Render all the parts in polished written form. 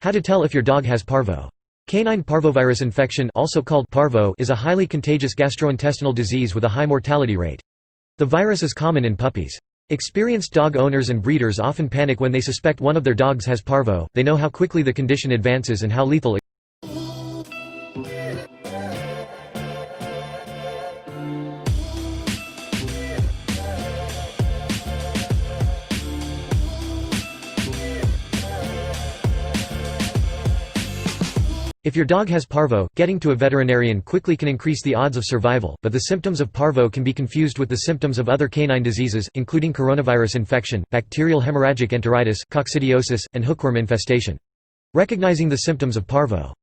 How to tell if your dog has parvo. Canine parvovirus infection, also called parvo, is a highly contagious gastrointestinal disease with a high mortality rate. The virus is common in puppies. Experienced dog owners and breeders often panic when they suspect one of their dogs has parvo. They know how quickly the condition advances and how lethal it If your dog has parvo, getting to a veterinarian quickly can increase the odds of survival, but the symptoms of parvo can be confused with the symptoms of other canine diseases, including coronavirus infection, bacterial hemorrhagic enteritis, coccidiosis, and hookworm infestation. Recognizing the symptoms of parvo.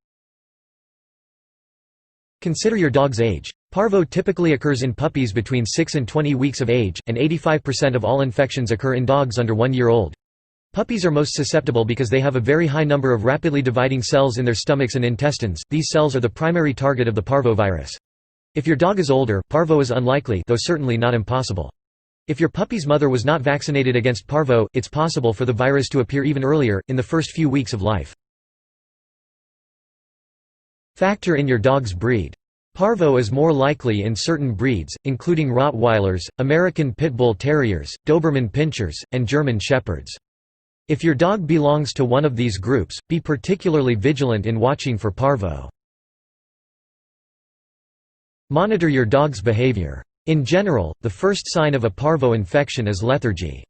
Consider your dog's age. Parvo typically occurs in puppies between 6 and 20 weeks of age, and 85% of all infections occur in dogs under 1 year old. Puppies are most susceptible because they have a very high number of rapidly dividing cells in their stomachs and intestines. These cells are the primary target of the parvovirus. If your dog is older, parvo is unlikely, though certainly not impossible. If your puppy's mother was not vaccinated against parvo, it's possible for the virus to appear even earlier, in the first few weeks of life. Factor in your dog's breed. Parvo is more likely in certain breeds, including Rottweilers, American Pit Bull Terriers, Doberman Pinschers, and German Shepherds. If your dog belongs to one of these groups, be particularly vigilant in watching for parvo. Monitor your dog's behavior. In general, the first sign of a parvo infection is lethargy.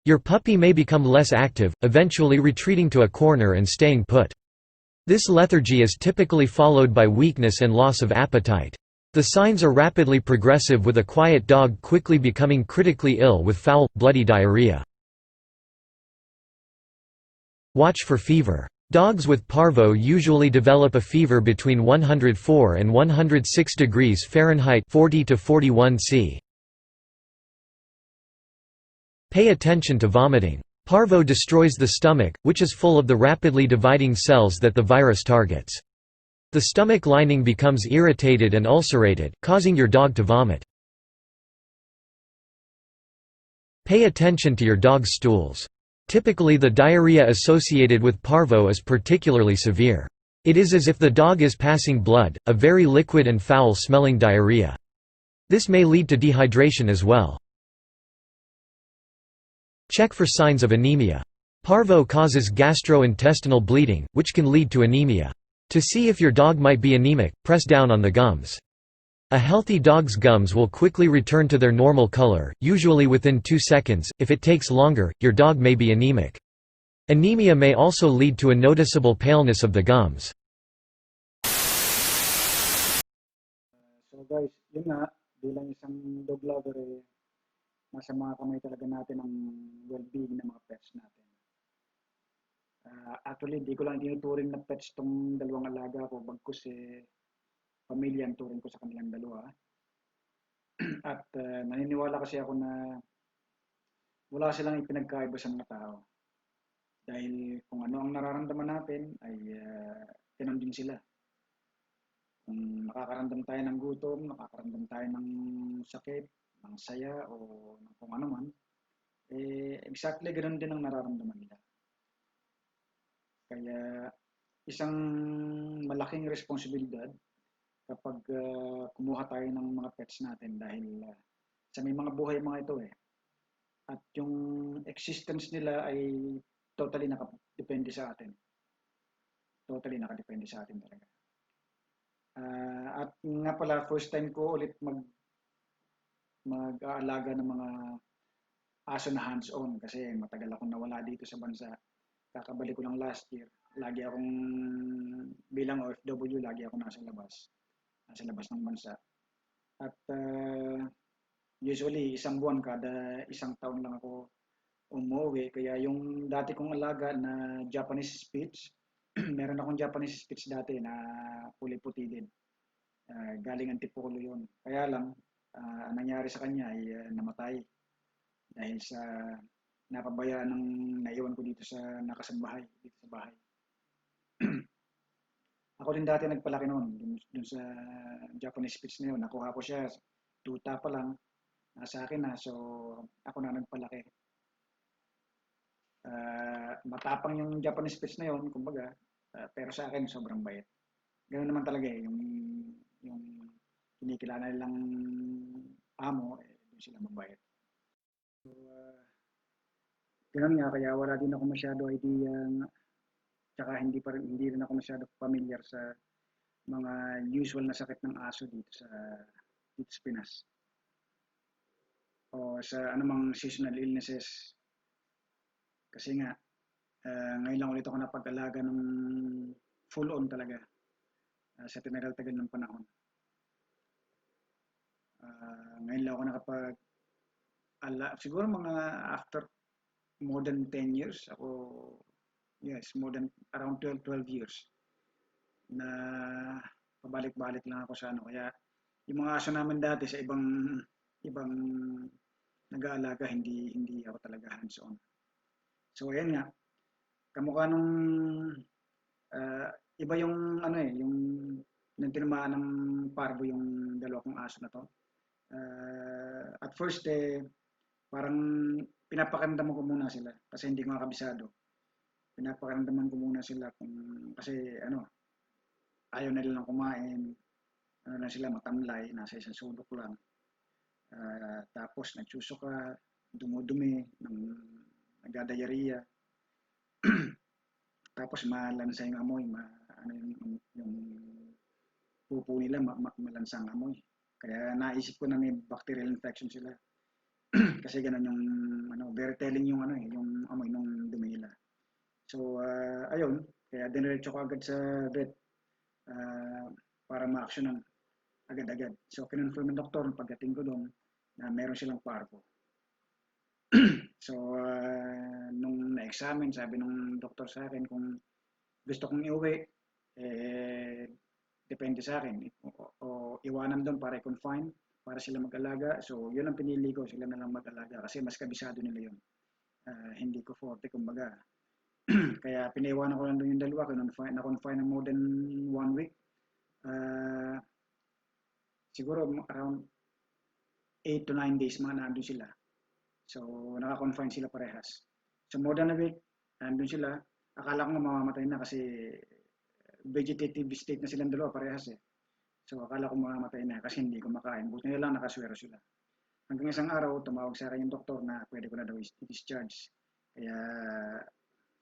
Your puppy may become less active, eventually retreating to a corner and staying put. This lethargy is typically followed by weakness and loss of appetite. The signs are rapidly progressive, with a quiet dog quickly becoming critically ill with foul, bloody diarrhea. Watch for fever. Dogs with parvo usually develop a fever between 104 and 106 degrees Fahrenheit 40 to 41 C. Pay attention to vomiting. Parvo destroys the stomach, which is full of the rapidly dividing cells that the virus targets. The stomach lining becomes irritated and ulcerated, causing your dog to vomit. Pay attention to your dog's stools. Typically the diarrhea associated with parvo is particularly severe. It is as if the dog is passing blood, a very liquid and foul-smelling diarrhea. This may lead to dehydration as well. Check for signs of anemia. Parvo causes gastrointestinal bleeding, which can lead to anemia. To see if your dog might be anemic, press down on the gums. A healthy dog's gums will quickly return to their normal color, usually within 2 seconds. If it takes longer, your dog may be anemic. Anemia may also lead to a noticeable paleness of the gums. So guys, yun nga, bilang isang dog lover, nasa mga kamay talaga natin ang well-being ng mga pets natin. Actually, di ko lang tinuturing na pets tong dalawang alaga ko, bagkus pamilya ang turing ko sa kanilang dalawa. At naniniwala kasi ako na wala silang ipinagkaiba sa mga tao. Dahil kung ano ang nararamdaman natin ay ganun din sila. Kung nakakaramdam tayo ng gutom, nakakaramdam tayo ng sakit, ng saya o ng kung ano man, exactly ganun din ang nararamdaman nila. Kaya isang malaking responsibilidad kapag kumuha tayo ng mga pets natin dahil sa may mga buhay mga ito eh. At yung existence nila ay totally nakadepende sa atin. Totally nakadepende sa atin talaga. At nga pala, first time ko ulit mag-aalaga ng mga aso na hands-on kasi matagal akong nawala dito sa bansa. Kakabalik ko lang last year. Lagi akong bilang OFW, lagi ako nasa labas ng bansa. At usually isang buwan kada isang taon lang ako umuwi. Kaya yung dati kong alaga na Japanese Spitz, meron akong Japanese Spitz dati na kulay puti din. Galing Antipolo yun. Kaya lang, ang nangyari sa kanya ay namatay dahil sa napabayaan ng naiwan ko dito sa nakasambahay, dito sa bahay. Ako din dati nagpalaki noon, dun sa Japanese Spitz na yun. Nakuha ko siya, tuta pa lang, nasa akin na, so ako na nagpalaki. Matapang yung Japanese Spitz na yun, kumbaga, pero sa akin sobrang bait. Ganoon naman talaga eh, yung kinikilala nilang amo, doon sila mabait. So, ganun nga, kaya wala din ako masyado idea, tsaka hindi rin ako masyado familiar sa mga usual na sakit ng aso dito sa Pinas. O sa anumang seasonal illnesses. Kasi nga, ngayon lang ulit ako napag-alaga ng full on talaga sa tinagal-tagal ng panahon. Ngayon lang ako siguro mga after more than 10 years ako, yes, more than around 12 years na pabalik-balik lang ako sa ano. Kaya yung mga aso namin dati sa ibang nag-aalaga, hindi ako talaga hands-on. So ayan nga, kamukha nung iba yung ano eh, yung nang tinamaan ng parvo yung dalawa kong aso na to. At first eh, parang pinapakiramdaman ko muna sila kasi hindi ko kabisado. Pinapakiramdaman ko muna sila kasi ano, ayaw na nilang kumain, ano na sila, matamlay, nasa isang sulok lang. Tapos nagsusuka, dumudumi, nagda-diarrhea. Tapos malansa yung amoy, ano yung pupo nila, malansang amoy. Kaya naisip ko na may bacterial infection sila. Kasi ganun yung ano, very telling yung ano yung amoy ng dumi nila. So ayun, kaya diniretso ko agad sa vet para ma-actionan agad-agad. So kinonfirm ng doktor pagdating ko doon na meron silang parvo. So nung na-examine, sabi ng doktor sa akin kung gusto kong iuwi, depende sa akin. O iwanan doon para i-confine, para sila mag-alaga. So yun ang pinili ko, sila na lang mag-alaga kasi mas kabisado nila yun. Hindi ko forte, kumbaga. Kaya pinaiwanan ko lang doon yung dalawa, na-confine ng more than 1 week. Siguro around 8 to 9 days mga nandun sila. So naka-confine sila parehas. So more than a week, nandun sila. Akala ko nga mamamatay na kasi vegetative state na silang dalawa parehas eh. So akala ko mamamatay na kasi hindi kumakain. Buti na lang nakaswero sila. Hanggang isang araw, tumawag sa akin yung doktor na pwede ko na daw i-discharge. Kaya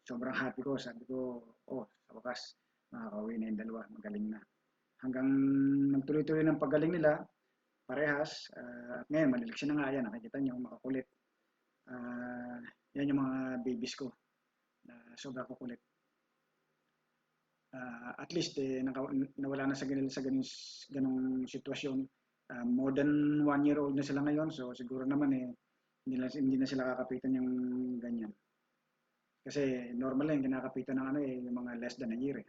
sobrang happy ko. Sabi ko, sa wakas, makakauwi na yung dalawa. Magaling na. Hanggang nagtuloy-tuloy ng paggaling nila, parehas. At ngayon, maliliksi na nga yan. Nakikita nyo, makakulit. Yan yung mga babies ko na sobra kukulit. At least nawala na sa ganung sitwasyon. More than 1 year old na sila ngayon, so siguro naman hindi na sila kakapitan yung ganyan. Kasi normal lang kinakapitan ng yung mga less than a year eh.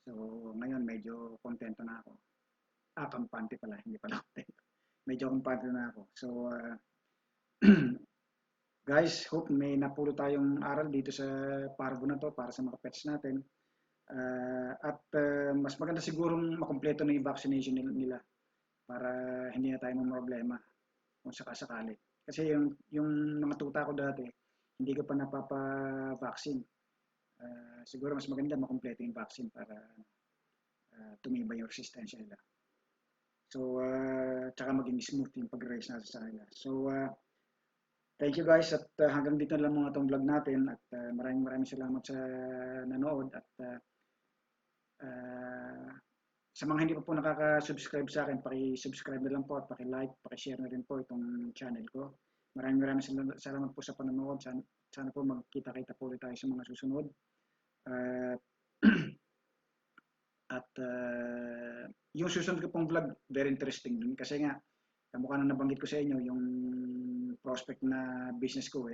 So ngayon medyo kontento na ako. Kampante pala, hindi pala kontento. Medyo kampante na ako. So guys, hope may napulo tayong aral dito sa parvo na to para sa mga pets natin. At mas maganda sigurong makumpleto na yung vaccination nila para hindi na tayo problema kung sakasakali. Kasi yung mga tuta ko dati, hindi ko pa napapa-vaccine. Siguro mas maganda makumpleto yung vaccine para tumibay yung resistensya nila. So, tsaka maging smooth yung pag-raise natin sa kanila. So, thank you guys at hanggang dito lang mga itong vlog natin at maraming salamat sa nanood at uh, sa mga hindi pa po nakaka-subscribe sa akin, paki-subscribe na lang po at paki-like, paki-share na rin po itong channel ko. Maraming salamat po sa panonood. Sana po magkita-kita po ulit tayo sa mga susunod. Uh, at yung susunod ko pong vlog, very interesting din kasi nga, kamukha na nabanggit ko sa inyo, yung prospect na business ko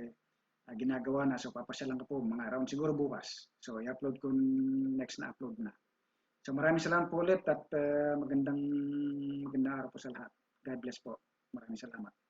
ginagawa na. So papasyalan ko po mga around siguro bukas. So i-upload ko next na upload na. So maraming salamat po ulit at magandang araw po sa lahat. God bless po. Maraming salamat.